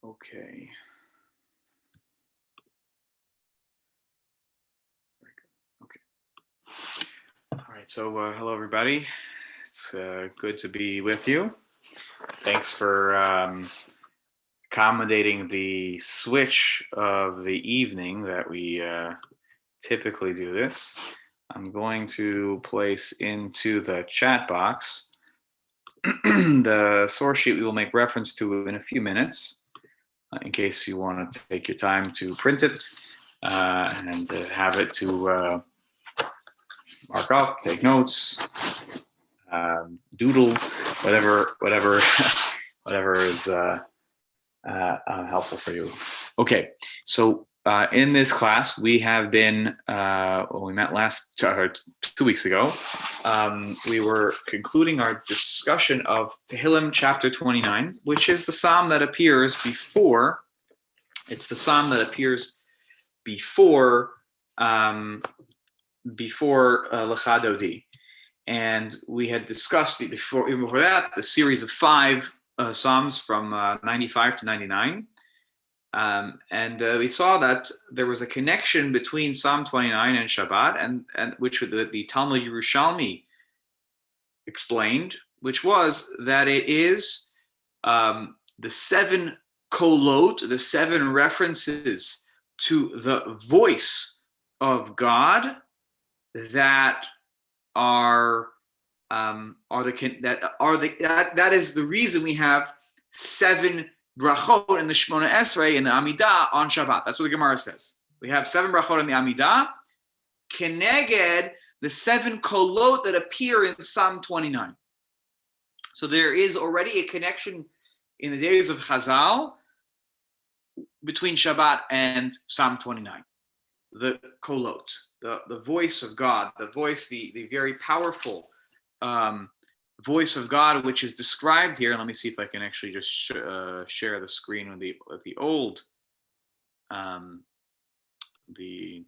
Okay. Very good. Okay. All right. So, hello, everybody. It's good to be with you. Thanks for accommodating the switch of the evening that we typically do this. I'm going to place into the chat box the source sheet we will make reference to in a few minutes, in case you want to take your time to print it and have it to mark up, take notes, doodle, whatever is helpful for you. Okay, so in this class we have been when we met last 2 weeks ago. We were concluding our discussion of Tehillim chapter 29, which is the psalm that appears before. It's the psalm that appears before Lecha Dodi. And we had discussed even before that the series of 5 psalms from 95 to 99. And we saw that there was a connection between Psalm 29 and Shabbat, and which the Talmud Yerushalmi explained, which was that it is the 7 kolot, the 7 references to the voice of God that that is the reason we have 7 brachot in the Shemona Esrei in the Amidah on Shabbat. That's what the Gemara says. We have 7 brachot in the Amidah, keneged the 7 kolot that appear in Psalm 29. So there is already a connection in the days of Chazal between Shabbat and Psalm 29. The kolot, the voice of God, the voice, the very powerful voice of God, which is described here. Let me see if I can actually just share the screen with the old, the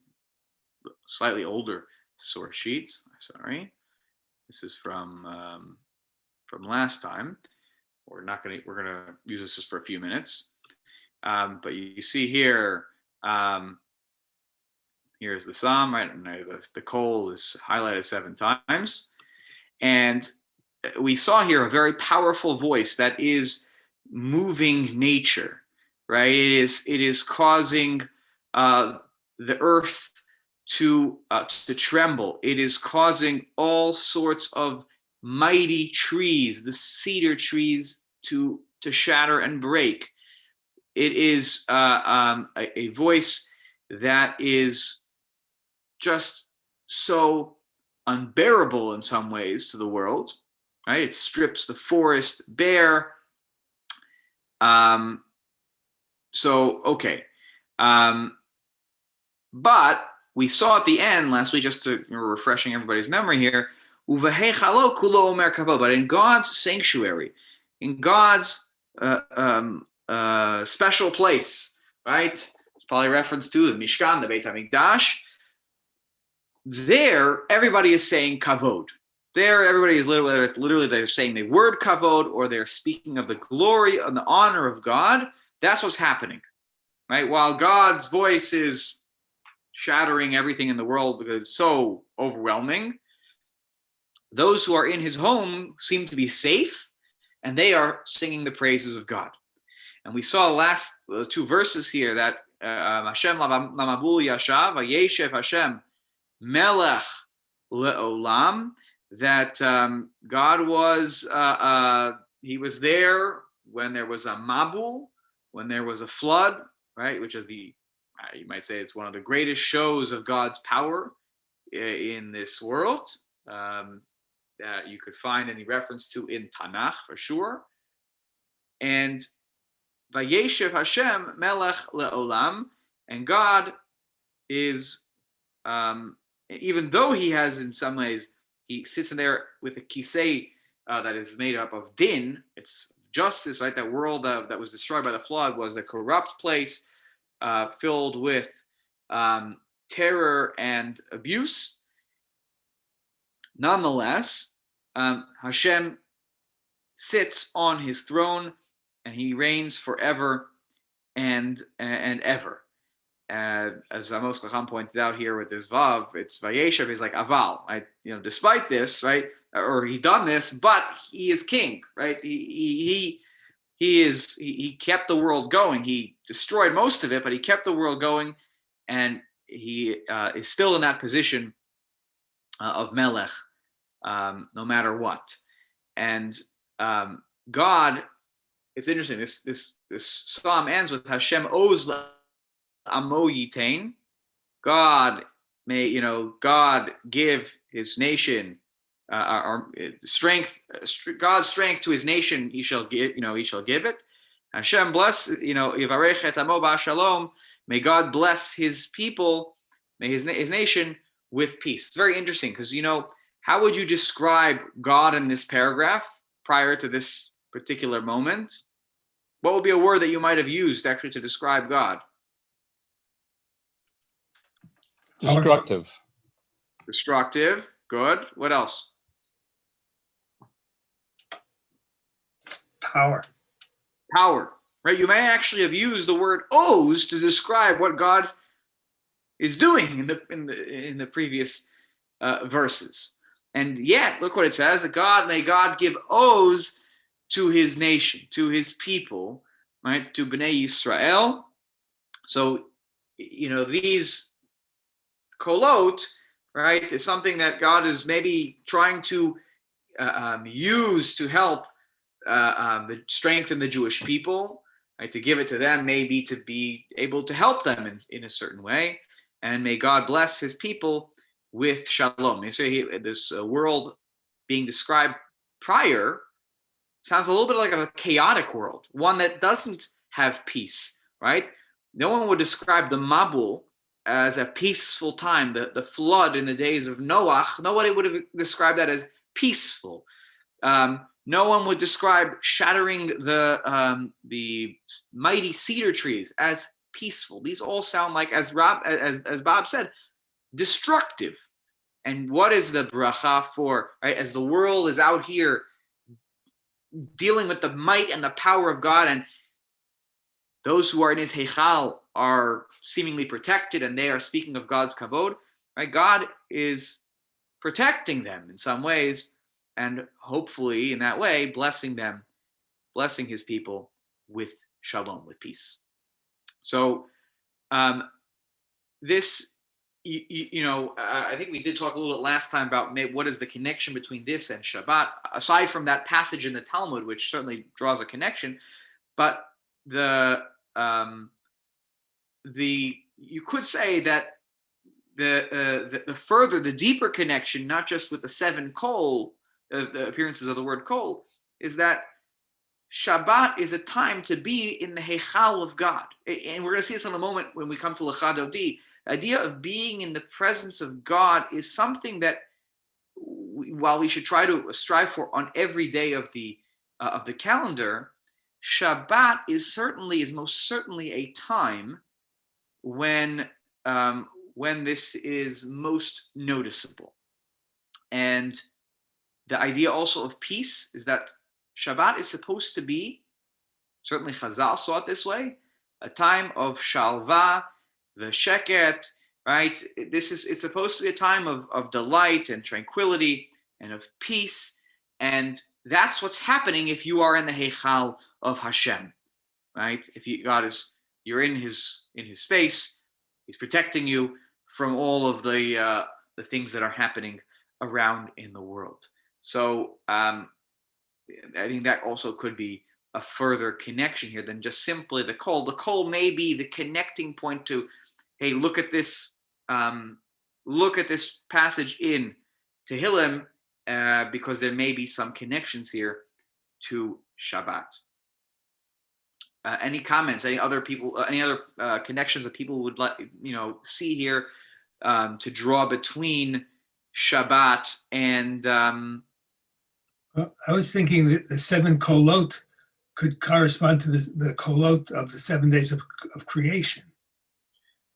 slightly older source sheets. Sorry, this is from last time. We're gonna use this just for a few minutes, but you see here. Here's the psalm, right? And the kol is highlighted 7 times. And we saw here a very powerful voice that is moving nature, right? It is causing the earth to tremble. It is causing all sorts of mighty trees, the cedar trees, to shatter and break. It is a voice that is just so unbearable in some ways to the world, right? It strips the forest bare. Okay. But we saw at the end last week, just to refreshing everybody's memory here, but in God's sanctuary, in God's special place, right? It's probably a reference to the Mishkan, the Beit HaMikdash. There, everybody is saying kavod. There, everybody is literally they're saying the word kavod, or they're speaking of the glory and the honor of God. That's what's happening, right? While God's voice is shattering everything in the world because it's so overwhelming, those who are in his home seem to be safe, and they are singing the praises of God. And we saw the last 2 verses here that Hashem lamabul yashav, vayeshev Hashem Melech le'olam, that God was, he was there when there was a mabul, when there was a flood, right? Which is you might say it's one of the greatest shows of God's power in this world that you could find any reference to in Tanakh for sure. And Vayeshev Hashem Melech le'olam, and God is, even though he has, in some ways, he sits in there with a kisei that is made up of din, it's justice, right? That world that was destroyed by the flood was a corrupt place filled with terror and abuse. Nonetheless, Hashem sits on his throne and he reigns forever and ever. As Amos Chacham pointed out here with this vav, it's Vayeshev is like aval, right? Despite this, right, or he's done this, but he is king, right? He kept the world going. He destroyed most of it, but he kept the world going, and he is still in that position of Melech, no matter what. And God, it's interesting. This psalm ends with Hashem Oz Amo Yitain. God God give His nation or strength. God's strength to His nation. He shall give. He shall give it. Hashem bless. Yivarech et Amo ba'Shalom. May God bless His people. May His nation with peace. It's very interesting because how would you describe God in this paragraph prior to this particular moment? What would be a word that you might have used actually to describe God? Destructive. Destructive. Good. What else? Power. Power. Right. You may actually have used the word "oz" to describe what God is doing in the previous verses. And yet, look what it says: that may God give oz to His nation, to His people, right? To Bnei Yisrael. So, these kolot, right, is something that God is maybe trying to use to help strengthen the Jewish people, right, to give it to them, maybe to be able to help them in a certain way. And may God bless His people with shalom. You see, this world being described prior sounds a little bit like a chaotic world, one that doesn't have peace, right? No one would describe the Mabul as a peaceful time, the flood in the days of Noah. Nobody would have described that as peaceful. No one would describe shattering the mighty cedar trees as peaceful. These all sound like, as Bob said, destructive. And what is the bracha for, right? As the world is out here dealing with the might and the power of God, and those who are in His heichal are seemingly protected, and they are speaking of God's kavod, right? God is protecting them in some ways, and hopefully in that way blessing them, blessing His people with shalom, with peace. So this, I think we did talk a little bit last time about what is the connection between this and Shabbat, aside from that passage in the Talmud, which certainly draws a connection. But you could say that the deeper connection, not just with the seven kol, the appearances of the word kol, is that Shabbat is a time to be in the heichal of God. And we're going to see this in a moment when we come to Lecha Dodi. The idea of being in the presence of God is something that, while we should try to strive for on every day of the calendar, Shabbat is most certainly a time when this is most noticeable. And the idea also of peace is that Shabbat is supposed to be, certainly Chazal saw it this way, a time of shalva, v'sheket, right? It's supposed to be a time of delight and tranquility and of peace. And that's what's happening if you are in the heichal of Hashem, right? If you're in his space, He's protecting you from all of the things that are happening around in the world. So I think that also could be a further connection here than just simply the kol. The kol may be the connecting point to, hey, look at this passage in Tehillim, because there may be some connections here to Shabbat. Any comments? Any other connections that people would like see here to draw between Shabbat and? I was thinking that the seven kolot could correspond to the kolot of the 7 days of creation.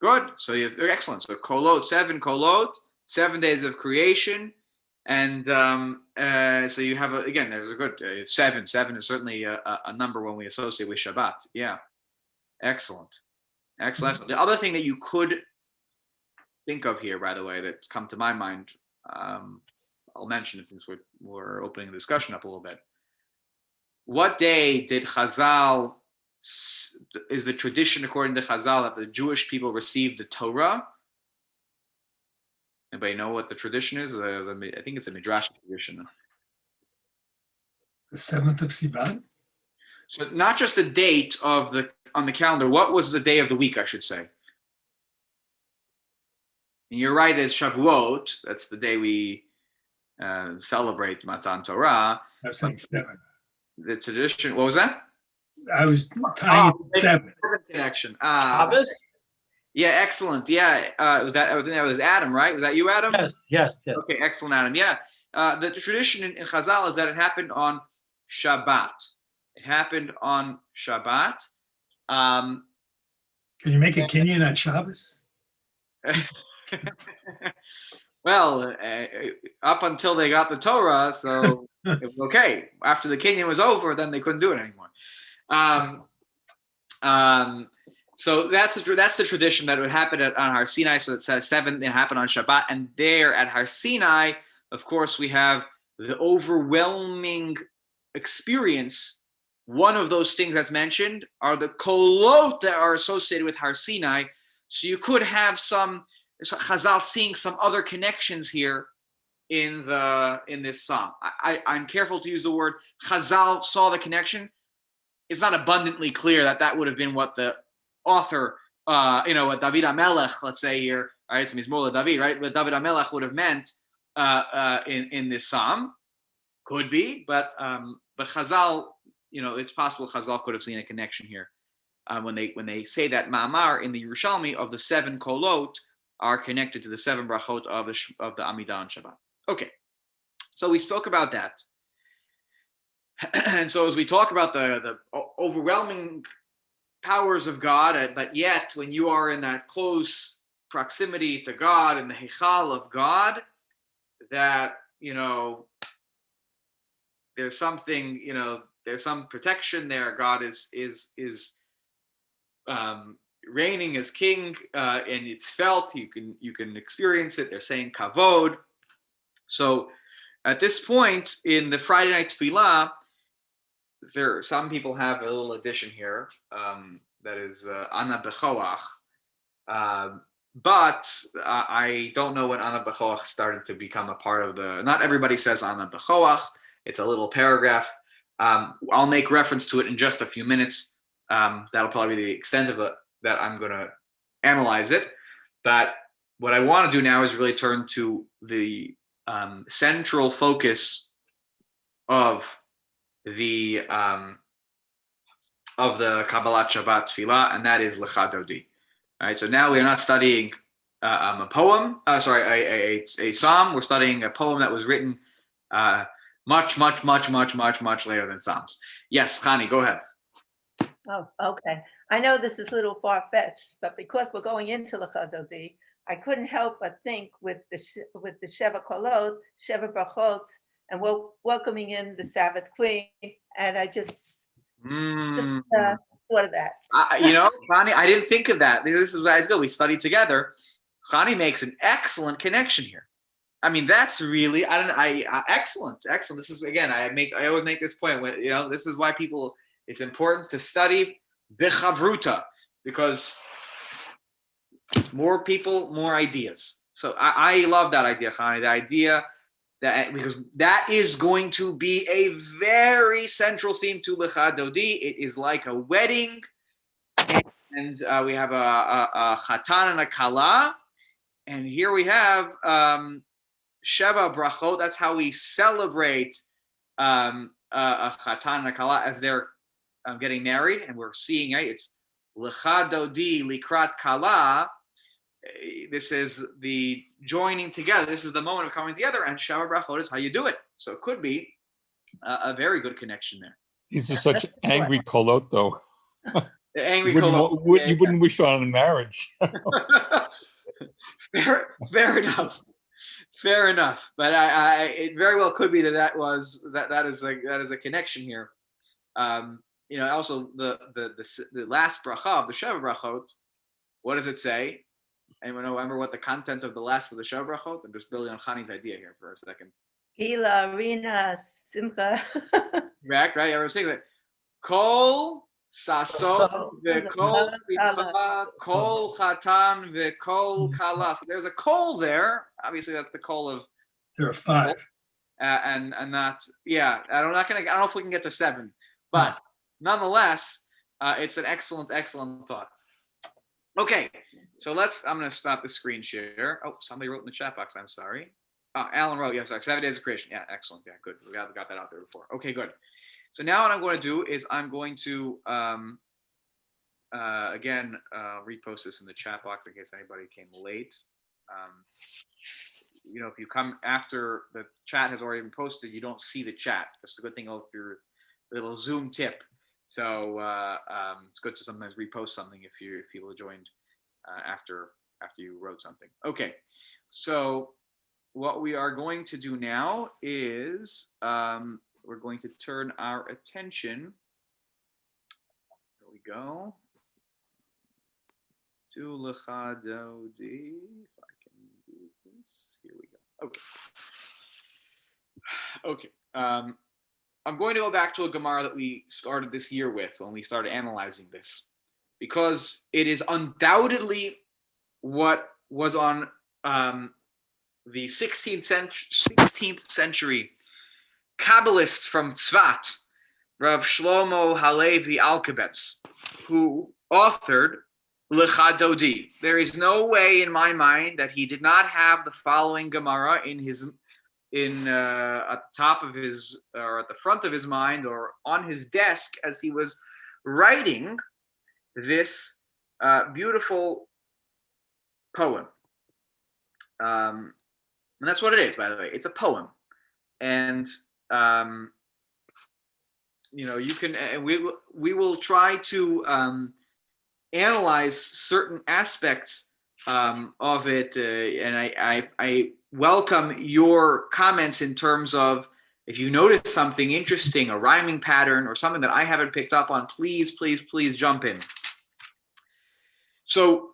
Good. So you have excellent. So kolot, 7 kolot, 7 days of creation, and so you have there's a good 7. 7 is certainly a number when we associate with Shabbat. Yeah. Excellent. The other thing that you could think of here, by the way, that's come to my mind, I'll mention it since we're opening the discussion up a little bit. What day did Chazal, is the tradition according to Chazal that the Jewish people received the Torah? Anybody know what the tradition is? I think it's a Midrash tradition. The 7th of Sivan? So not just the date on the calendar. What was the day of the week, I should say? And you're right, it's Shavuot. That's the day we celebrate Matan Torah. I was saying 7. The tradition, what was that? I was tying it to 7. Connection. Shabbos? Yeah, excellent. Yeah, I think that was Adam, right? Was that you, Adam? Yes. Okay, excellent, Adam. Yeah, the tradition in Chazal is that it happened on Shabbat. It happened on Shabbat. Can you make a Kenyan on Shabbos? Well, up until they got the Torah, so it was okay. After the Kenyan was over, then they couldn't do it anymore. So that's the tradition that would happen on Har Sinai. So it says 7, it happened on Shabbat, and there at Har Sinai, of course, we have the overwhelming experience. One of those things that's mentioned are the kolot that are associated with Har Sinai. So you could have some Chazal seeing some other connections here in this psalm. I'm careful to use the word Chazal saw the connection. It's not abundantly clear that would have been what the author, what David HaMelech, let's say here, right? It's Mizmor David, right? What David HaMelech would have meant in this psalm. Could be, but Chazal, it's possible Chazal could have seen a connection here when they say that Ma'amar in the Yerushalmi of the 7 kolot are connected to the 7 brachot of the Amidah on Shabbat. Okay, so we spoke about that, and so as we talk about the overwhelming powers of God, but yet when you are in that close proximity to God and the Heichal of God, that there's something, there's some protection there. God is reigning as king, and it's felt. You can experience it. They're saying kavod. So at this point in the Friday night tefillah, some people have a little addition here that is Ana Bechoach, but I don't know when Ana Bechoach started to become a part of the. Not everybody says Ana Bechoach. It's a little paragraph. I'll make reference to it in just a few minutes. That'll probably be the extent of it that I'm going to analyze it. But what I want to do now is really turn to the central focus of the Kabbalat Shabbat Tefillah, and that is Lecha Dodi. All right. So now we are not studying a poem. A psalm. We're studying a poem that was written much later than Psalms. Yes, Chani, go ahead. Oh, okay. I know this is a little far-fetched, but because we're going into Lecha Dodi, I couldn't help but think with the Sheva Kolot, Sheva Brachot, and we're welcoming in the Sabbath Queen, and I just thought of that. Chani, I didn't think of that. This is where I go. We studied together. Chani makes an excellent connection here. I mean, that's really excellent. This is, again, I always make this point when this is why it's important to study b'chavruta, because more people, more ideas. So I love that idea, Chani. The idea that, because that is going to be a very central theme to Lecha Dodi. It is like a wedding, and we have a chatan and a kala, and here we have Sheva Brachot. That's how we celebrate a chatan and a kala as they're getting married, and we're seeing it's Lecha Dodi Likrat Kala. This is the joining together. This is the moment of coming together, and Sheva Brachot is how you do it. So it could be a very good connection there. These are such angry kolot, though. The angry kolot. You wouldn't wish on a marriage. Fair enough. But it very well could be that is a connection here. also the last bracha of the Sheva brachot. What does it say? Anyone remember what the content of the last of the Sheva brachot? I'm just building on Chani's idea here for a second. Gila, Rina, Simcha. Right? Everyone's saying that. Kol sason v'kol simcha, kol chatan v'kol kala. So there's a kol there. Obviously, that's the kol of. There are 5. And not, I don't know if we can get to 7, but nonetheless, it's an excellent thought. Okay, so I'm going to stop the screen share. Oh, somebody wrote in the chat box. I'm sorry. Alan wrote, yes, 7 days of creation. Yeah, excellent. Yeah, good. We got that out there before. Okay, good. So now what I'm going to do is I'm going to, again, repost this in the chat box in case anybody came late. If you come after the chat has already been posted, you don't see the chat. That's a good thing of your little Zoom tip. So it's good to sometimes repost something if people joined after you wrote something. Okay, so what we are going to do now is we're going to turn our attention. There we go. To Lecha Dodi. If I can do this. Here we go. Okay. I'm going to go back to a Gemara that we started this year with when we started analyzing this, because it is undoubtedly what was on the 16th century Kabbalists from Tzvat, Rav Shlomo Halevi Alkabetz, who authored Lecha Dodi. There is no way in my mind that he did not have the following Gemara at the top of his, or at the front of his mind, or on his desk as he was writing this beautiful poem. And that's what it is, by the way. It's a poem, and you can, and we will try to analyze certain aspects of it, and I welcome your comments in terms of if you notice something interesting, a rhyming pattern or something that I haven't picked up on, please jump in. So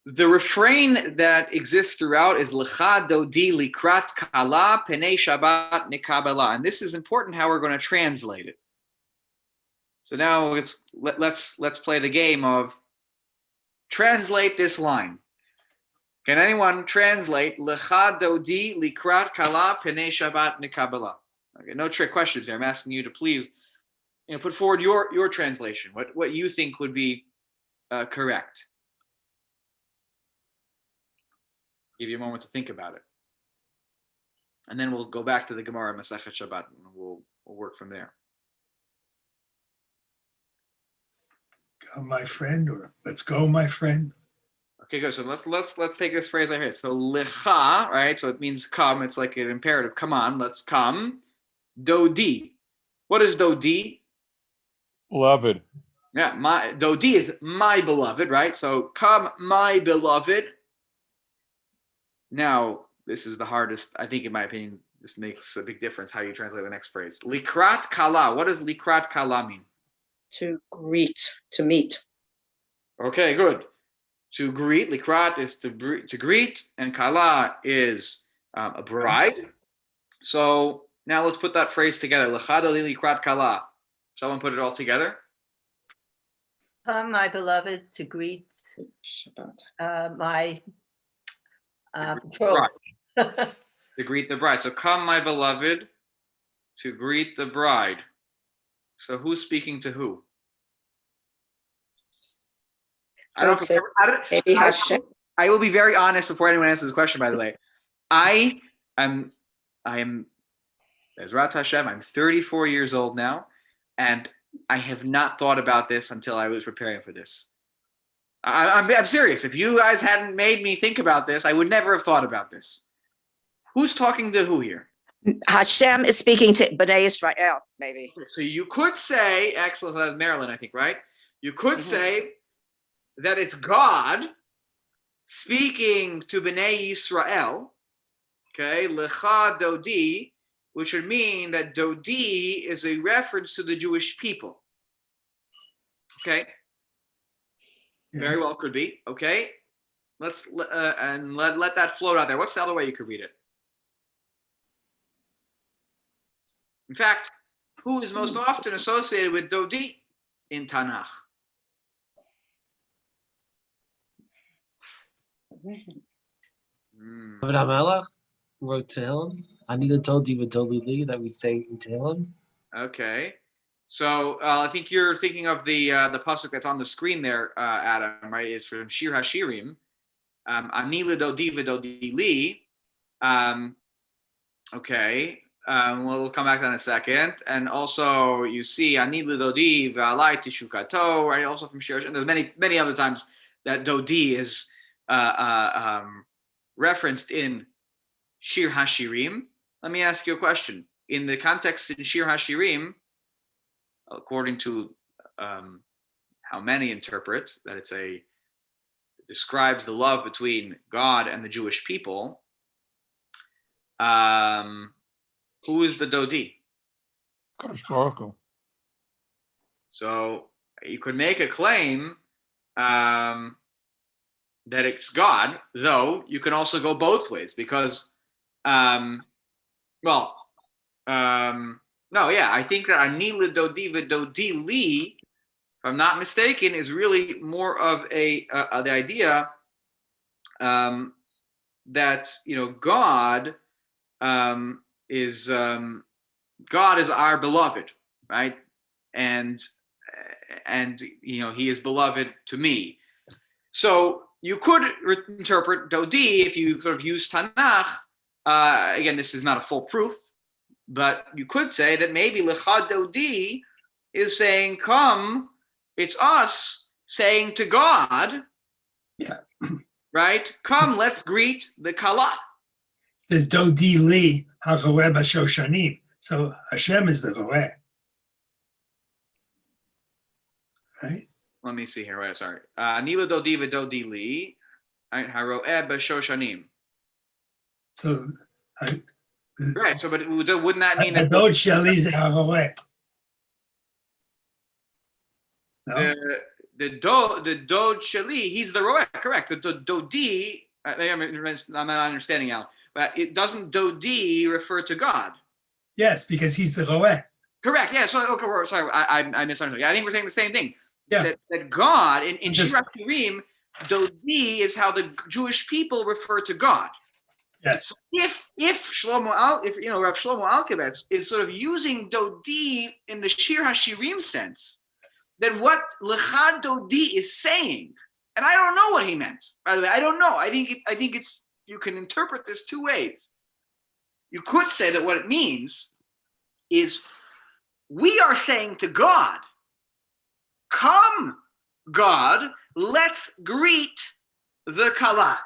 the refrain that exists throughout is Lecha Dodi Likrat Kala Penei Shabbat Nikabela, and this is important how we're going to translate it. So now let's play the game of translate this line. Can anyone translate Lecha Dodi Likrat Kala Penei Shabbat Nikabela? Okay, no trick questions here. I'm asking you to please, put forward your translation. What you think would be correct. Give you a moment to think about it, and then we'll go back to the Gemara Masechet Shabbat, and we'll work from there. My friend, or let's go, my friend. Okay, good. So let's take this phrase right here. So Lecha, right? So it means come. It's like an imperative. Come on, let's come. Dodi. What is Dodi? Beloved. Yeah, Dodi is my beloved, right? So come, my beloved. Now, this is the hardest, I think, in my opinion. This makes a big difference how you translate the next phrase. Likrat Kala. What does Likrat Kala mean? To greet, to meet. Okay, good. To greet, Likrat is to greet, and Kala is a bride. So now let's put that phrase together. Lecha Dodi Likrat Kala. Someone put it all together. Come, my beloved, to greet my betrothed. To greet the bride. So come, my beloved, to greet the bride. So who's speaking to who? I will be very honest before anyone answers this question, by the way. I am Bezrat Hashem, I'm 34 years old now, and I have not thought about this until I was preparing for this. I'm serious. If you guys hadn't made me think about this, I would never have thought about this. Who's talking to who here? Hashem is speaking to Bnei Israel, maybe. So you could say, excellent, that's Maryland, I think, right? You could say that it's God speaking to Bnei Israel, okay, Lecha Dodi, which would mean that Dodi is a reference to the Jewish people. Okay. Very well could be. Okay. Let's and let that float out there. What's the other way you could read it? In fact, who is most often associated with Dodi in Tanakh? David HaMelech wrote Tehillim. I need a Dodi with Dodi Lee that we say in Tehillim. Okay. So I think you're thinking of the pasuk that's on the screen there, Adam, right? It's from Shir HaShirim. Ani Dodi v'Dodi Li. Okay. We'll come back to that in a second. And also you see Ani Dodi v'Alai Tishukato, right? Also from Shir. And there's many other times that Dodi is referenced in Shir HaShirim. Let me ask you a question. In the context in Shir HaShirim, according to how many interpret that it describes the love between God and the Jewish people. Who is the Dodi? Kadosh Baruch Hu. So you could make a claim that it's God, though you can also go both ways because, no, yeah, I think that Ani Dodi v'Dodi Li, if I'm not mistaken, is really more of the idea that God is our beloved, right? And he is beloved to me. So you could interpret Dodi if you sort of use Tanakh. Again, this is not a full proof, but you could say that maybe Lecha Dodi is saying, come, it's us saying to God, Yeah. Right? Come, let's greet the Kala. There's Dodi Li HaRoeh B'Shoshanim. So Hashem is the Roeh. Right? Let me see here. Right, sorry. Nila Dodi v'Dodi Li, right? HaRoeh B'Shoshanim. So Right. So, but wouldn't that mean that Dod Sheli is HaRoeh? No? the Dod Sheli, he's the Roeh, correct. The Dodi, I'm not understanding now, but it doesn't Dodi refer to God. Yes, because he's the Roeh. Correct. Yeah. So okay, sorry, I misunderstood. Yeah, I think we're saying the same thing. Yeah. That God in Shir HaShirim, Dodi is how the Jewish people refer to God. Yes. So if Rav Shlomo Alkabetz is sort of using Dodi in the Shir HaShirim sense, then what Lecha Dodi is saying, and I don't know what he meant. By the way, I don't know. I think it's you can interpret this two ways. You could say that what it means is we are saying to God, come, God, let's greet the Kala.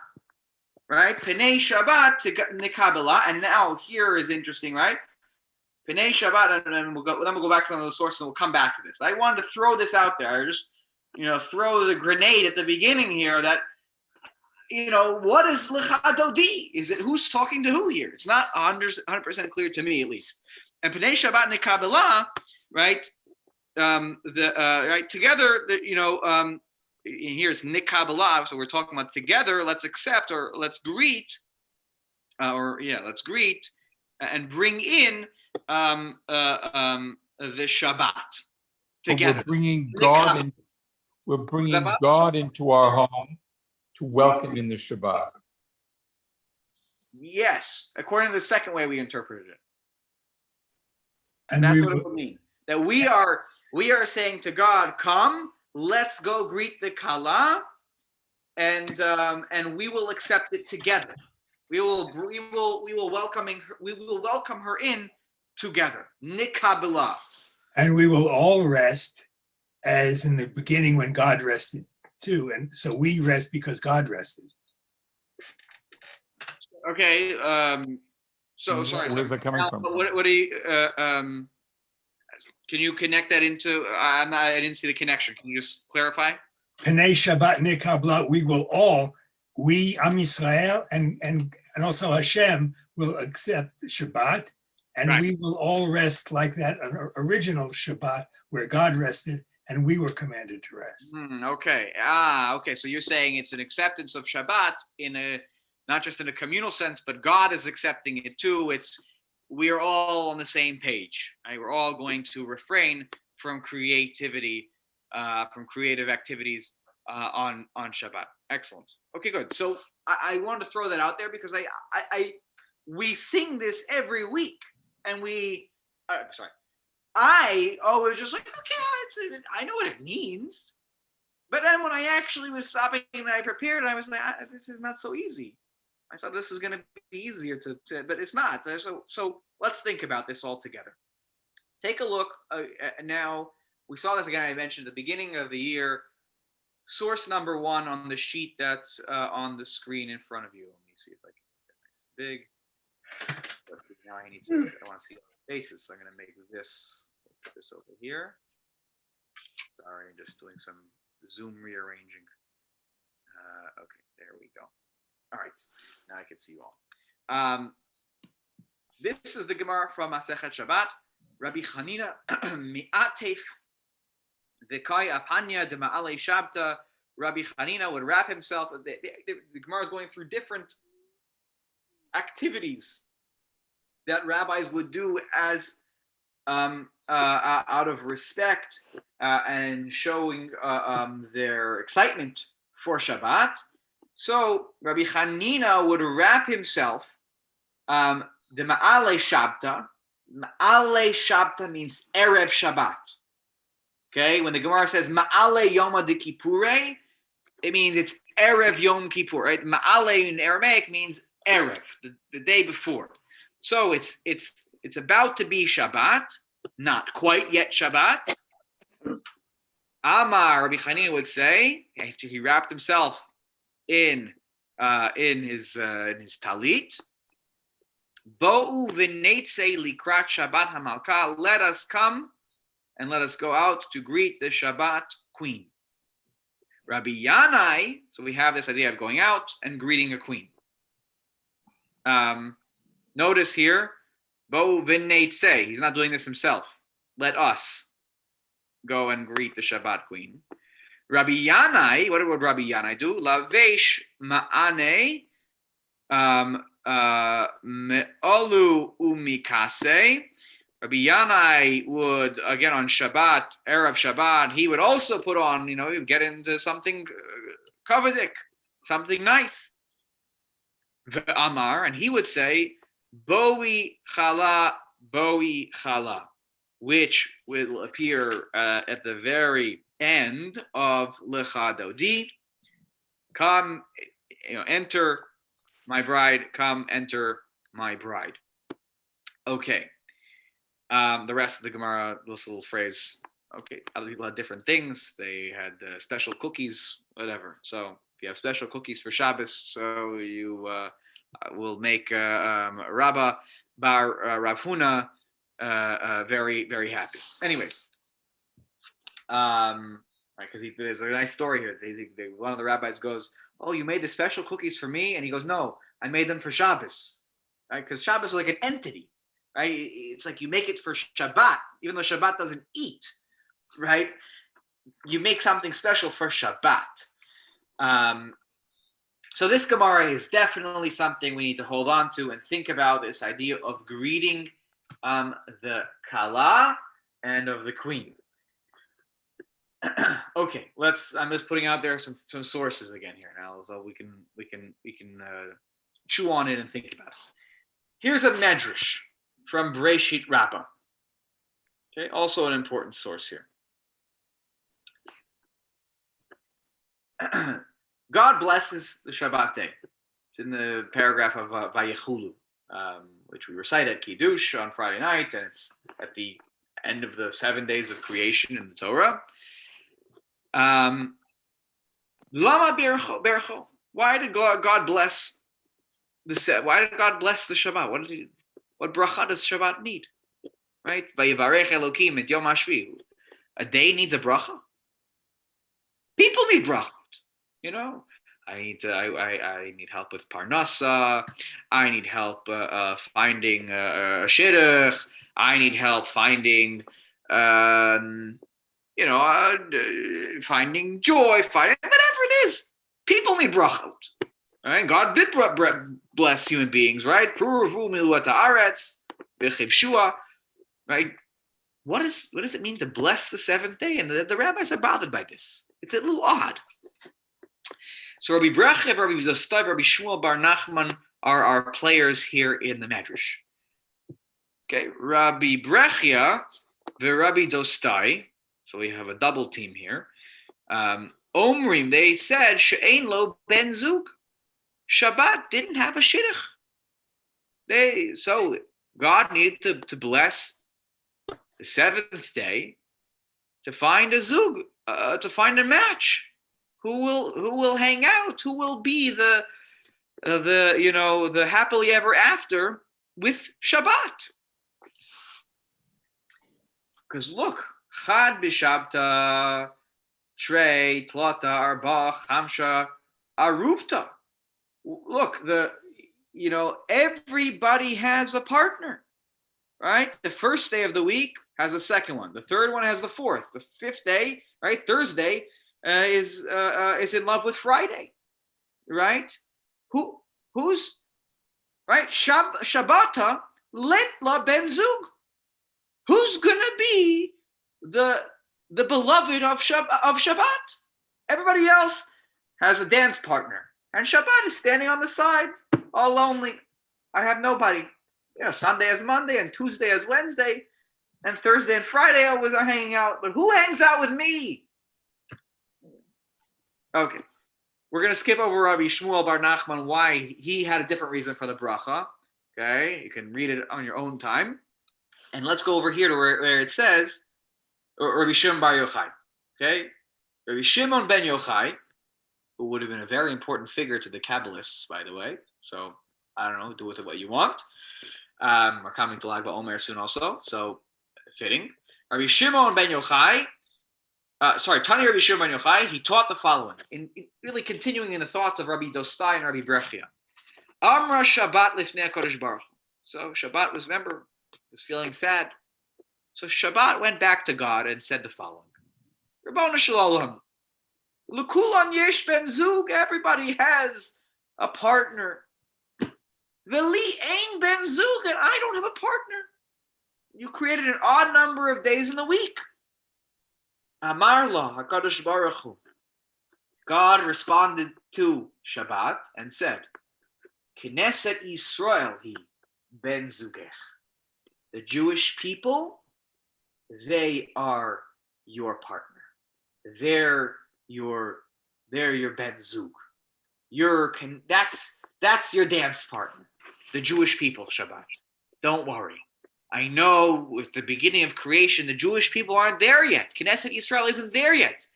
Right? Penei Shabbat to Nikabela. And now here is interesting, right? Penei Shabbat, and then we'll go back to one of those sources and we'll come back to this. But I wanted to throw this out there. I just, throw the grenade at the beginning here that, what is Lecha Dodi? Is it who's talking to who here? It's not 100% clear to me, at least. And Penei Shabbat Nikabela, right? Right together, here's Nikabela, so we're talking about together, let's accept or let's greet, let's greet and bring in the Shabbat together. We're bringing God into our home to welcome in the Shabbat. Yes, according to the second way we interpreted it. And that's what it would mean. That we are saying to God, come, let's go greet the Kala, and we will accept it together. We will welcome her in together. Nikabela. And we will all rest as in the beginning when God rested too. And so we rest because God rested. Okay. So sorry. Where's that coming from? What do you? Can you connect that into? I didn't see the connection. Can you just clarify? Penei Shabbat Nikabla. We will all, Am Yisrael, and also Hashem will accept Shabbat, and Right. we will all rest like that original Shabbat where God rested, and we were commanded to rest. Okay. Okay. So you're saying it's an acceptance of Shabbat in a, not just in a communal sense, but God is accepting it too. We are all on the same page. Right? We're all going to refrain from creativity, from creative activities on Shabbat. Excellent. Okay, good. So I wanted to throw that out there because we sing this every week, and I always just like, okay, I know what it means. But then when I actually was stopping and I prepared, I was like, this is not so easy. I thought this is going to be easier but it's not. So let's think about this all together. Take a look now. We saw this again. I mentioned at the beginning of the year. Source number 1 on the sheet that's on the screen in front of you. Let me see if I can get it nice and big. But now I want to see all the faces, so I'm going to make this. Put this over here. Sorry, I'm just doing some Zoom rearranging. Okay, there we go. All right, now I can see you all. This is the Gemara from Masechet Shabbat. Rabbi Chanina mi'atef v'kai apanya dema'alei shabta. Rabbi Chanina would wrap himself. The Gemara is going through different activities that rabbis would do as out of respect and showing their excitement for Shabbat. So Rabbi Chanina would wrap himself the Ma'ale Shabta. Ma'ale Shabta means Erev Shabbat. Okay, when the Gemara says Ma'ale Yoma de Kippurei, it means it's Erev Yom Kippur. Right? Ma'ale in Aramaic means Erev, the day before. So it's about to be Shabbat, not quite yet Shabbat. Amar Rabbi Chanina would say, after he wrapped himself in his talit, Bo'u v'neitzei likrat Shabbat hamalka. Let us come and let us go out to greet the Shabbat queen. Rabbi Yanai. So we have this idea of going out and greeting a queen. Notice here, Bo'u v'neitzei. He's not doing this himself. Let us go and greet the Shabbat queen. Rabbi Yanai, what would Rabbi Yanai do? Lavesh ma'ane me'olu umikase. Rabbi Yanai would, again on Shabbat, Erev Shabbat, he would also put on, he would get into something kavadik, something nice. Ve'amar, and he would say, Boi chala, which will appear at the very end of Lecha Dodi. Come, enter my bride. Come, enter my bride. Okay. The rest of the Gemara, this little phrase. Okay, other people had different things. They had special cookies, whatever. So if you have special cookies for Shabbos, so you will make Rabba Bar Rav Huna very, very happy. Anyways, because there's a nice story here. One of the rabbis goes, "Oh, you made the special cookies for me?" And he goes, "No, I made them for Shabbos, right? Because Shabbos is like an entity, right? It's like you make it for Shabbat, even though Shabbat doesn't eat, right? You make something special for Shabbat." So this Gemara is definitely something we need to hold on to and think about, this idea of greeting the Kala and of the Queen. Okay, I'm just putting out there some sources again here now, so we can chew on it and think about it. Here's a medrash from Breshit Rabbah. Okay, also an important source here. God blesses the Shabbat day. It's in the paragraph of Vayechulu, which we recite at Kiddush on Friday night, and it's at the end of the 7 days of creation in the Torah. Lama bercho. Why did God bless the? Why did God bless the Shabbat? What bracha does Shabbat need? Right? Vayivarech Elokim et Yom HaShvi. A day needs a bracha. People need brachot. I need help with parnasa. I need help finding a shidduch. I need help finding finding joy, whatever it is. People need brachot. All right, God did bless human beings, right? Right? What does it mean to bless the seventh day? And the rabbis are bothered by this. It's a little odd. So Rabbi Brecha, Rabbi Dostai, Rabbi Shmuel Bar Nachman are our players here in the Medrash. Okay, Rabbi Brechia, Rabbi Dostai. So we have a double team here. Omrim, they said she'ein lo ben zug. Shabbat didn't have a shidduch. So God needed to bless the seventh day to find a zug, to find a match. Who will hang out? Who will be the happily ever after with Shabbat? Because look, Chad b'Shabta, Trey, Tlata, Arba, Chamsha, Arufta. Look, everybody has a partner, right? The first day of the week has a second one. The third one has the fourth. The fifth day, right? Thursday is in love with Friday, right? Who's right? Shabbata Litla Ben Zug. Who's gonna be the beloved of Shabbat? Everybody else has a dance partner, and Shabbat is standing on the side, all lonely. I have nobody. Sunday as Monday, and Tuesday as Wednesday, and Thursday and Friday always are hanging out. But who hangs out with me? Okay, we're gonna skip over Rabbi Shmuel Bar Nachman, why he had a different reason for the bracha. Okay, you can read it on your own time. And let's go over here to where it says, Rabbi Shimon Bar Yochai. Okay, Rabbi Shimon ben Yochai, who would have been a very important figure to the Kabbalists, by the way. So I don't know, do with it what you want. We're coming to Lag BaOmer soon also, so fitting. Rabbi Shimon ben Yochai, Tani Rabbi Shimon ben Yochai, he taught the following, in really continuing in the thoughts of Rabbi Dostai and Rabbi Brechia. Amra Shabbat lifnei HaKadosh Baruch Hu. So Shabbat was feeling sad. So Shabbat went back to God and said the following: Ribono shel Olam, l'kulan yesh ben zug. Everybody has a partner. V'li ein ben zug, and I don't have a partner. You created an odd number of days in the week. Amar la HaKadosh Baruch Hu. God responded to Shabbat and said, Knesset Yisrael hi ben zugech. The Jewish people, they are your partner. They're your ben zug. That's your dance partner. The Jewish people, Shabbat. Don't worry. I know with the beginning of creation, the Jewish people aren't there yet. Knesset Yisrael isn't there yet.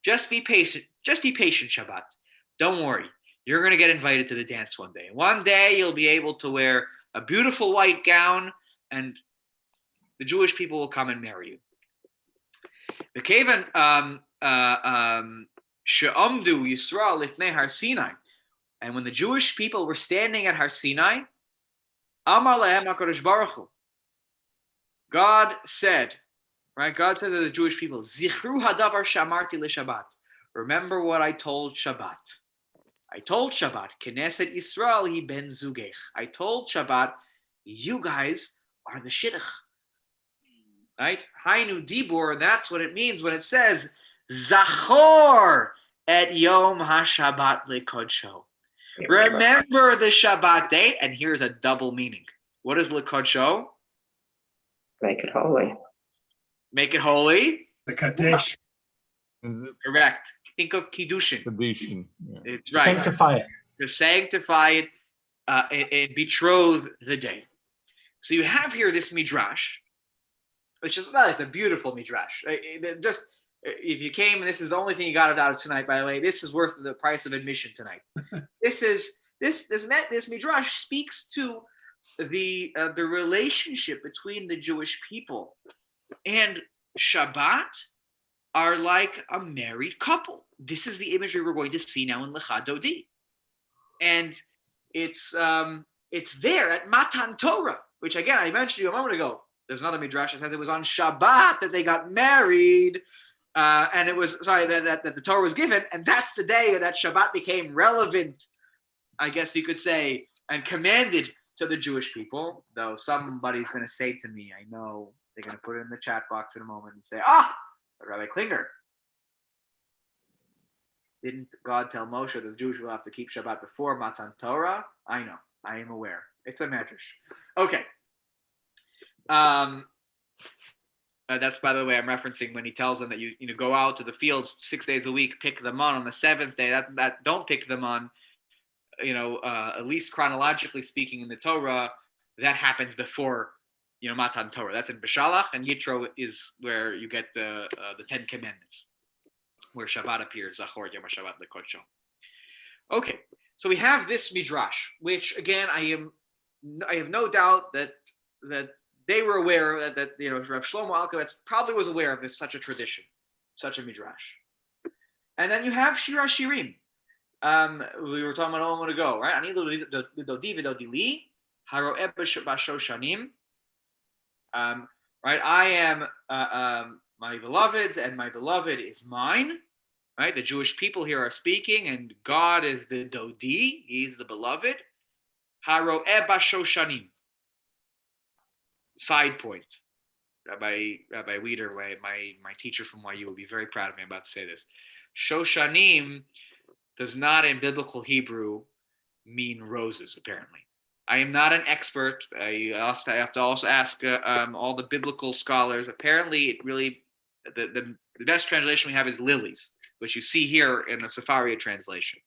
Just be patient. Just be patient, Shabbat. Don't worry. You're going to get invited to the dance one day. One day you'll be able to wear a beautiful white gown, and the Jewish people will come and marry you. The Kevan she'amdu Yisrael lifnei Har Sinai, and when the Jewish people were standing at Har Sinai, Amar lehem HaKadosh Baruch Hu. God said, right? God said to the Jewish people, Zichru hadavar shamarti leShabbat. Remember what I told Shabbat. I told Shabbat, Knesset Yisrael hi ben zugech. I told Shabbat, you guys are the shidduch. Right? Hainu dibur, that's what it means when it says, Zachor et yom haShabbat lekodsho. Remember the Shabbat day, and here's a double meaning. What is lekodsho? Make it holy. Make it holy. The Kadesh. Correct. Think of Kiddushin. Tradition. Yeah. It's right. Sanctify it. To sanctify it and betroth the day. So you have here this midrash, which is, well, it's a beautiful midrash. Just if you came, and this is the only thing you got out of tonight, by the way, this is worth the price of admission tonight. This midrash speaks to the relationship between the Jewish people and Shabbat are like a married couple. This is the imagery we're going to see now in Lecha Dodi, and it's there at Matan Torah, which again I mentioned to you a moment ago. There's another midrash that says it was on Shabbat that they got married. and it was that the Torah was given, and that's the day that Shabbat became relevant, I guess you could say, and commanded to the Jewish people. Though somebody's going to say to me, I know they're going to put it in the chat box in a moment and say, but Rabbi Klinger, didn't God tell Moshe that the Jews will have to keep Shabbat before Matan Torah? I know, I am aware. It's a medrash. Okay. That's, by the way, I'm referencing when he tells them that you go out to the fields 6 days a week, pick them on the seventh day. That don't pick them on. At least chronologically speaking in the Torah, that happens before Matan Torah. That's in Beshalach, and Yitro is where you get the Ten Commandments, where Shabbat appears. Zachor Yom Shabbat lekodsho. Okay, so we have this midrash, which again I have no doubt that they were aware that Rav Shlomo Alkabetz probably was aware of such a tradition, such a midrash. And then you have Shir HaShirim. We were talking about a moment ago, right? Ani Dodi v'Dodi li, haro'eh b'shoshanim. Right? I am my beloved's, and my beloved is mine. Right? The Jewish people here are speaking, and God is the Dodi. He's the beloved. Haro'eh b'shoshanim. Side point. Rabbi Weider, my teacher from YU, will be very proud of me. I'm about to say this. Shoshanim does not in biblical Hebrew mean roses, apparently. I am not an expert. I have to also ask all the biblical scholars. Apparently, it really the best translation we have is lilies, which you see here in the Sefaria translation.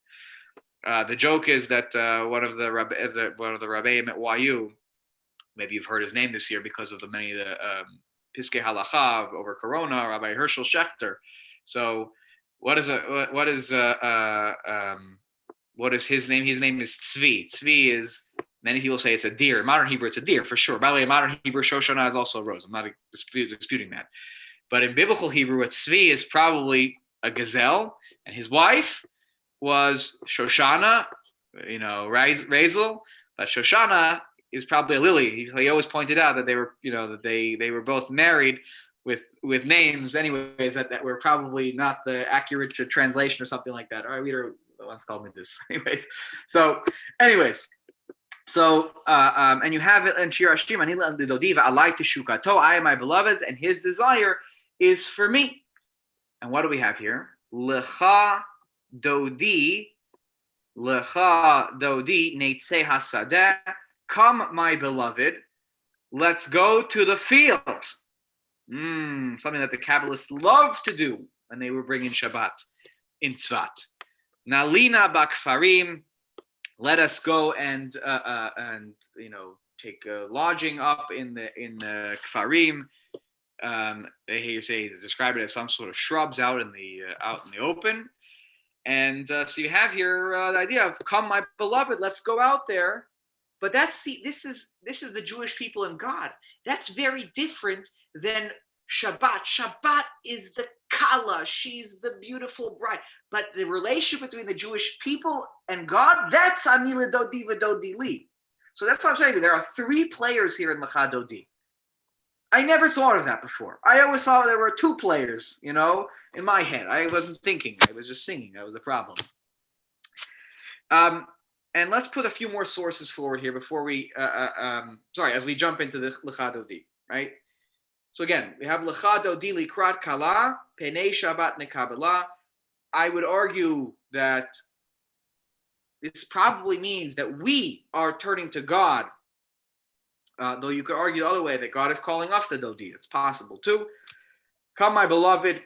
The joke is that one of the Rabbeim at YU, maybe you've heard his name this year because of the many of the Piskei Halacha over Corona, Rabbi Herschel Schechter. So what is his name? His name is Tzvi. Tzvi is, many people say it's a deer. In modern Hebrew, it's a deer for sure. By the way, in modern Hebrew, Shoshana is also a rose. I'm not disputing that. But in biblical Hebrew, a Tzvi is probably a gazelle, and his wife was Shoshana, Razel. But Shoshana is probably a lily. He always pointed out that they were, that they were both married with names, anyways, that were probably not the accurate translation or something like that. All right, Leader once told me this. And you have it in Shir HaShirim, Ani Dodi v'alai teshukato. I am my beloved's, and his desire is for me. And what do we have here? Lecha Dodi neitzei hasadeh. Come, my beloved, let's go to the field. Something that the Kabbalists love to do when they were bringing Shabbat in Tzvat. Nalina bakfarim, let us go and take a lodging up in the kfarim. They hear you say describe it as some sort of shrubs out in the open. And so you have here the idea of come, my beloved, let's go out there. But this is the Jewish people and God. That's very different than Shabbat. Shabbat is the Kala. She's the beautiful bride. But the relationship between the Jewish people and God, that's Ani Dodi v'Dodi li. So that's what I'm saying. There are three players here in Lecha Dodi. I never thought of that before. I always thought there were two players, in my head. I wasn't thinking. I was just singing. That was the problem. And let's put a few more sources forward here before we, as we jump into the Lecha Dodi, right? So again, we have Lecha Dodi likrat kala, penei Shabbat nekabela. I would argue that this probably means that we are turning to God, though you could argue the other way that God is calling us to Dodi. It's possible too. Come, my beloved.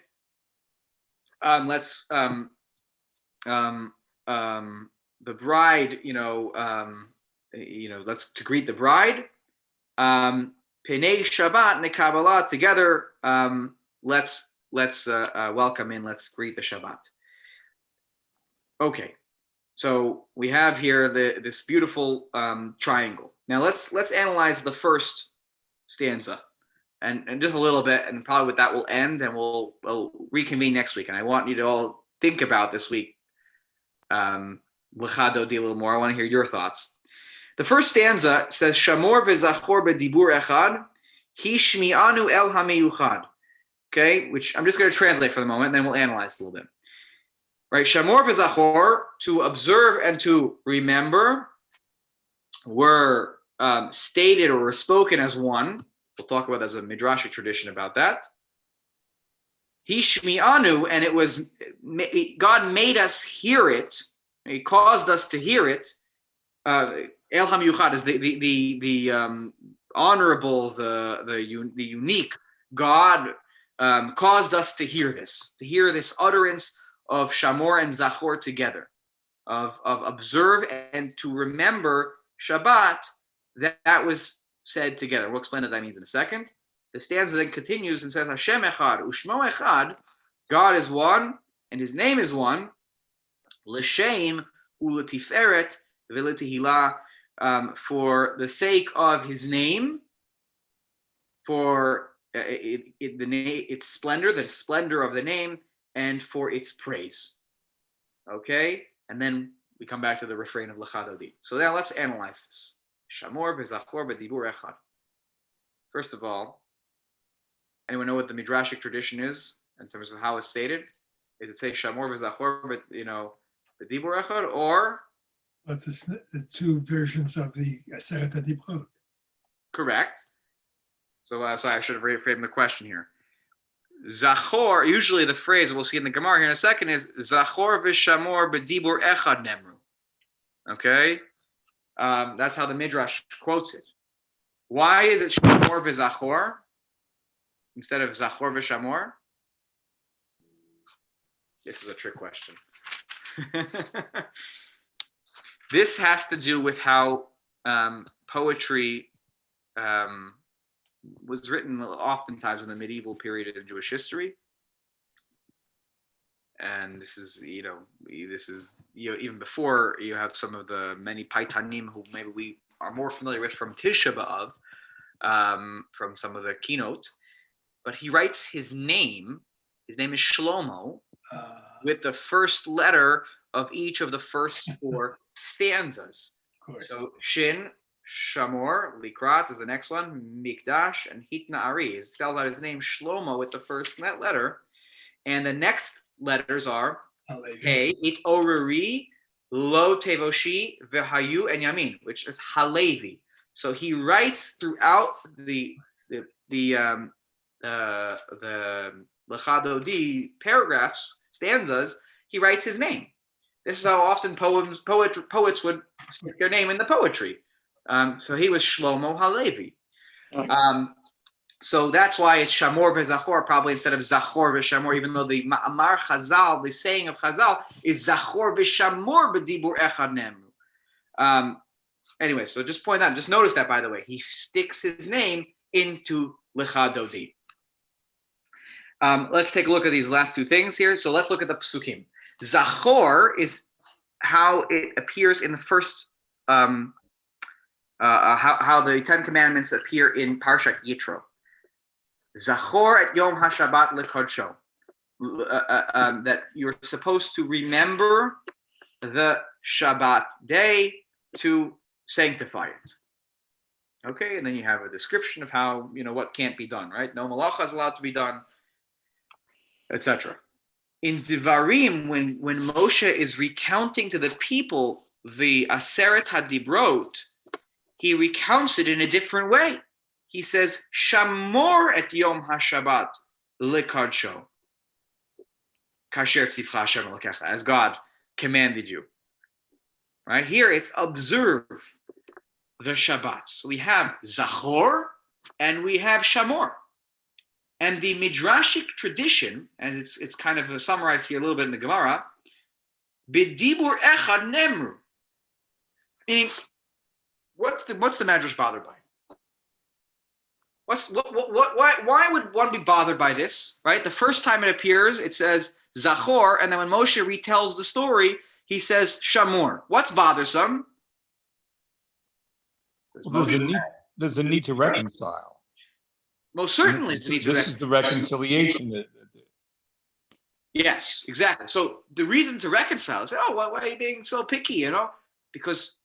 The bride, let's to greet the bride. Penei Shabbat nekabela, together. Let's welcome in. Let's greet the Shabbat. Okay, so we have here this beautiful triangle. Now let's analyze the first stanza, and just a little bit, and probably with that we'll end, and we'll reconvene next week. And I want you to all think about this week. Lecha Dodi a little more. I want to hear your thoughts. The first stanza says, Shamor v'zachor b'dibur echad, hi shmi'anu el hameyuchad. okay, which I'm just going to translate for the moment, and then we'll analyze a little bit. Right, Shamor v'Zachor, to observe and to remember, were stated or were spoken as one. We'll talk about, there's a midrashic tradition about that. Hishmi'anu, and it was, God made us hear it. He caused us to hear it. El HaMiyuchad is the honorable, the unique. God caused us to hear this utterance of Shamor and Zachor together, of observe and to remember Shabbat. That was said together. We'll explain what that means in a second. The stanza then continues and says, Hashem echad, ushmo echad, God is one, and his name is one, l'shem u'letiferet v'letihila, for the sake of his name, for its splendor, the splendor of the name, and for its praise. Okay? And then we come back to the refrain of Lecha Dodi. So now let's analyze this. Shamor v'Zachor b'dibur echad. First of all, anyone know what the midrashic tradition is in terms of how it's stated? Is it say Shamor v'Zachor, but b'dibur echad, or? That's the two versions of the Aseret HaDibrot. Correct. So I should have reframed the question here. Zachor, usually the phrase we'll see in the Gemara here in a second is Zachor v'Shamor b'dibur echad nemru. Okay? That's how the Midrash quotes it. Why is it Shamor v'Zachor instead of Zachor v'Shamor? This is a trick question. This has to do with how poetry was written oftentimes in the medieval period of Jewish history. And this is even before you have some of the many Paitanim who maybe we are more familiar with from Tisha B'Av, from some of the keynote. But he writes his name is Shlomo, with the first letter of each of the first four stanzas. Of course. So Shin, Shamor, Likrat is the next one, Mikdash, and Hitna Ari. He spells out his name Shlomo with the first letter. And the next letters are Hey, It Orari, Lo Tevoshi, Vehayu, and Yamin, which is Halevi. So he writes throughout the Lecha Dodi paragraphs, stanzas, he writes his name. This is how often poets would stick their name in the poetry. So he was Shlomo Halevi. So that's why it's Shamor v'Zachor probably instead of Zachor v'Shamor, even though the Ma'amar Chazal, the saying of Chazal, is Zachor v'Shamor b'dibur echad nemru. Anyway, so just point out, just notice that, by the way, he sticks his name into Lecha Dodi. Let's take a look at these last two things here. So let's look at the Psukim. Zachor is how it appears in the first, how the Ten Commandments appear in Parshat Yitro. Zachor et Yom HaShabbat lekodsho. That you're supposed to remember the Shabbat day to sanctify it. Okay, and then you have a description of how, what can't be done, right? No malacha is allowed to be done, etc. In Devarim, when Moshe is recounting to the people the Aseret HaDibrot, he recounts it in a different way. He says, Shamor et Yom HaShabbat lekadsho, kasher tzivcha Hashem Elokecha, as God commanded you. Right here, it's observe the Shabbat. So we have Zachor and we have Shamor. And the Midrashic tradition, and it's kind of summarized here a little bit in the Gemara, B'dibur echad nemru. Meaning, what's the Midrash bothered by? Why would one be bothered by this? Right? The first time it appears, it says Zachor, and then when Moshe retells the story, he says Shamor. What's bothersome? Well, there's a need to reconcile. Most certainly, this is the reconciliation. Yes, exactly. So the reason to reconcile is, why are you being so picky? Because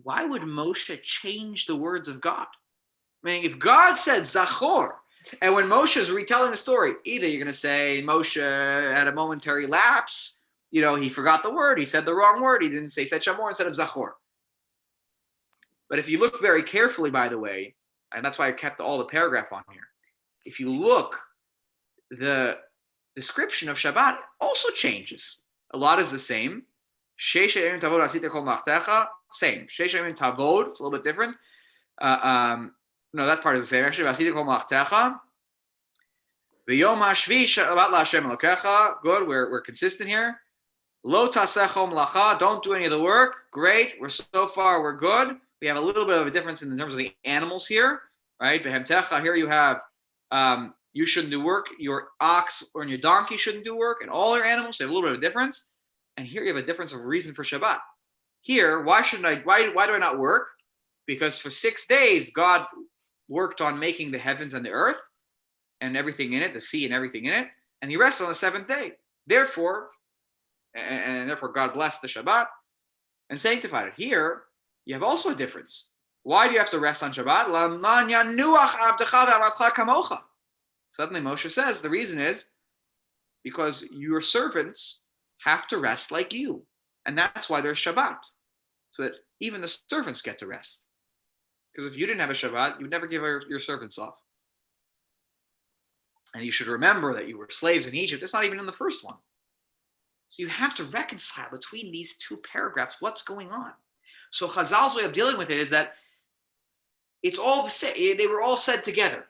why would Moshe change the words of God? I mean, if God said Zachor, And when Moshe is retelling the story, either you're going to say Moshe had a momentary lapse, he forgot the word, he said the wrong word, he said Shamor instead of Zachor. But if you look very carefully, by the way, and that's why I kept all the paragraph on here, if you look, the description of Shabbat also changes. A lot is the same. Same. Same, Tavod, it's a little bit different. No, that part is the same. Actually, good, we're consistent here. Lo tasechom lacha, don't do any of the work. Great, we're good. We have a little bit of a difference in terms of the animals here, right? Behemtecha, here you have, you shouldn't do work. Your ox or your donkey shouldn't do work, and all your animals, so you have a little bit of a difference. And here you have a difference of reason for Shabbat. Here, why do I not work? Because for 6 days, God worked on making the heavens and the earth and everything in it, the sea and everything in it, and he rested on the seventh day. Therefore, God blessed the Shabbat and sanctified it. Here, you have also a difference. Why do you have to rest on Shabbat? Suddenly Moshe says the reason is because your servants have to rest like you. And that's why there's Shabbat. So that even the servants get to rest. Because if you didn't have a Shabbat, you would never give your servants off. And you should remember that you were slaves in Egypt. It's not even in the first one. So you have to reconcile between these two paragraphs what's going on. So Chazal's way of dealing with it is that it's all the same. They were all said together.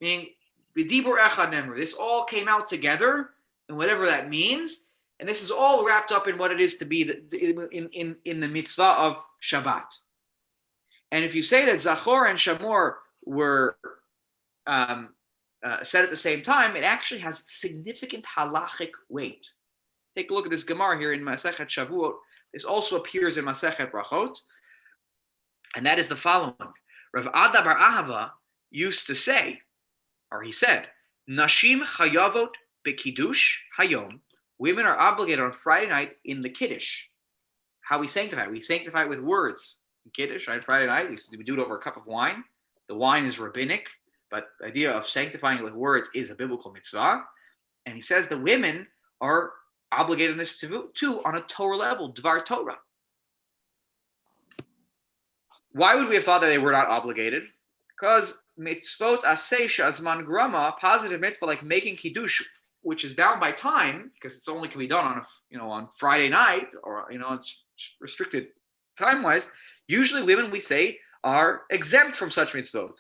Meaning, B'dibur echad nemru. This all came out together, and whatever that means. And this is all wrapped up in what it is to be in the mitzvah of Shabbat. And if you say that Zachor and Shamor were said at the same time, it actually has significant halachic weight. Take a look at this Gemara here in Masechet Shavuot. This also appears in Masechet Brachot, and that is the following. Rav Ada bar Ahava used to say, or he said, Nashim chayavot bekidush hayom. Women are obligated on Friday night in the Kiddush. How we sanctify? We sanctify it with words. In Kiddush, right? Friday night, we do it over a cup of wine. The wine is rabbinic, but the idea of sanctifying it with words is a biblical mitzvah. And he says the women are obligated in this too on a Torah level, Dvar Torah. Why would we have thought that they were not obligated? Because mitzvot aseh she'azman grama, positive mitzvah like making kiddush, which is bound by time, because it's only can be done on Friday night, or it's restricted time-wise. Usually, women, we say, are exempt from such mitzvot,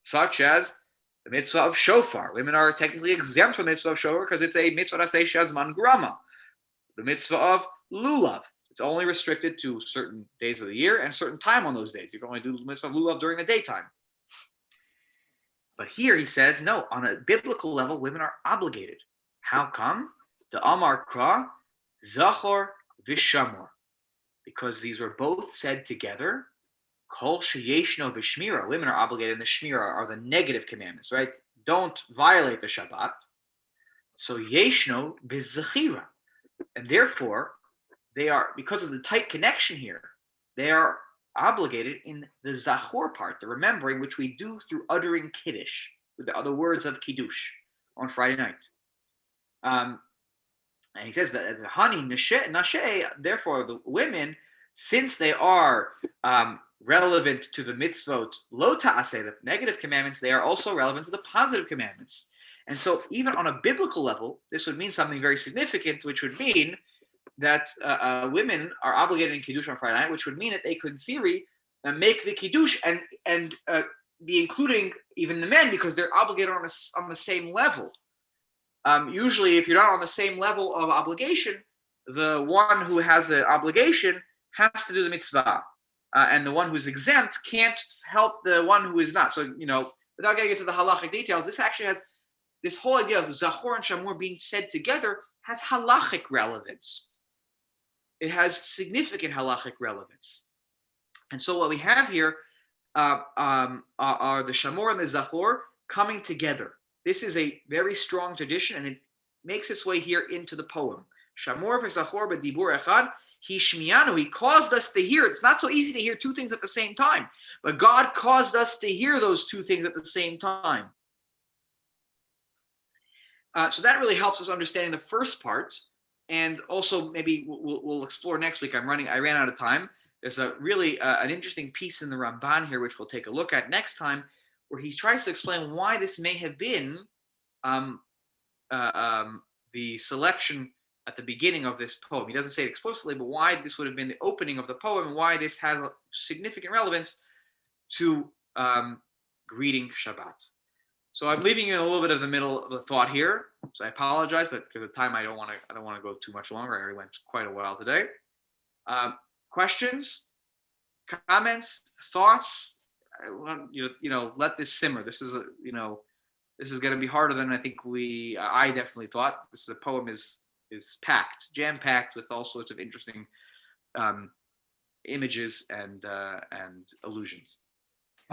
such as the mitzvah of shofar. Women are technically exempt from the mitzvah of shofar because it's a mitzvah aseh she'azman grama. The mitzvah of lulav, it's only restricted to certain days of the year and certain time on those days. You can only do the mitzvah of lulav during the daytime. But here he says, no, on a biblical level, women are obligated. How come? The Amar Kra, Zachor Vishamor. Because these were both said together. Kol Sheyeshno B'Shmira. Women are obligated, and the Shmira are the negative commandments, right? Don't violate the Shabbat. So Yeshno B'Zechira. And therefore, they are, because of the tight connection here, they are obligated in the Zachor part, the remembering, which we do through uttering Kiddush, with the other words of Kiddush on Friday night. And he says that the Hani Nashe, therefore the women, since they are relevant to the mitzvot lo ta'aseh, the negative commandments, they are also relevant to the positive commandments. And so even on a biblical level, this would mean something very significant, which would mean that women are obligated in Kiddush on Friday night, which would mean that they could, in theory, make the Kiddush and be including even the men, because they're obligated on the same level. Usually, if you're not on the same level of obligation, the one who has an obligation has to do the mitzvah, and the one who's exempt can't help the one who is not. So, without getting into the halachic details, this actually has this whole idea of Zachor and Shamor being said together has halachic relevance. It has significant halachic relevance. And so what we have here are the Shamor and the Zachor coming together. This is a very strong tradition, and it makes its way here into the poem. Shamor v'Zachor b'dibur echad, Hishmiyanu, he caused us to hear. It's not so easy to hear two things at the same time, but God caused us to hear those two things at the same time. So that really helps us understanding the first part, and also maybe we'll explore next week. I ran out of time. There's a really an interesting piece in the Ramban here, which we'll take a look at next time, where he tries to explain why this may have been the selection at the beginning of this poem. He doesn't say it explicitly, but why this would have been the opening of the poem and why this has a significant relevance to greeting Shabbat. So I'm leaving you in a little bit of the middle of the thought here. So I apologize, but because of time, I don't want to go too much longer. I already went quite a while today. Questions, comments, thoughts? I want you to let this simmer. This is this is going to be harder than I think I definitely thought. The poem is packed, jam packed with all sorts of interesting images and allusions.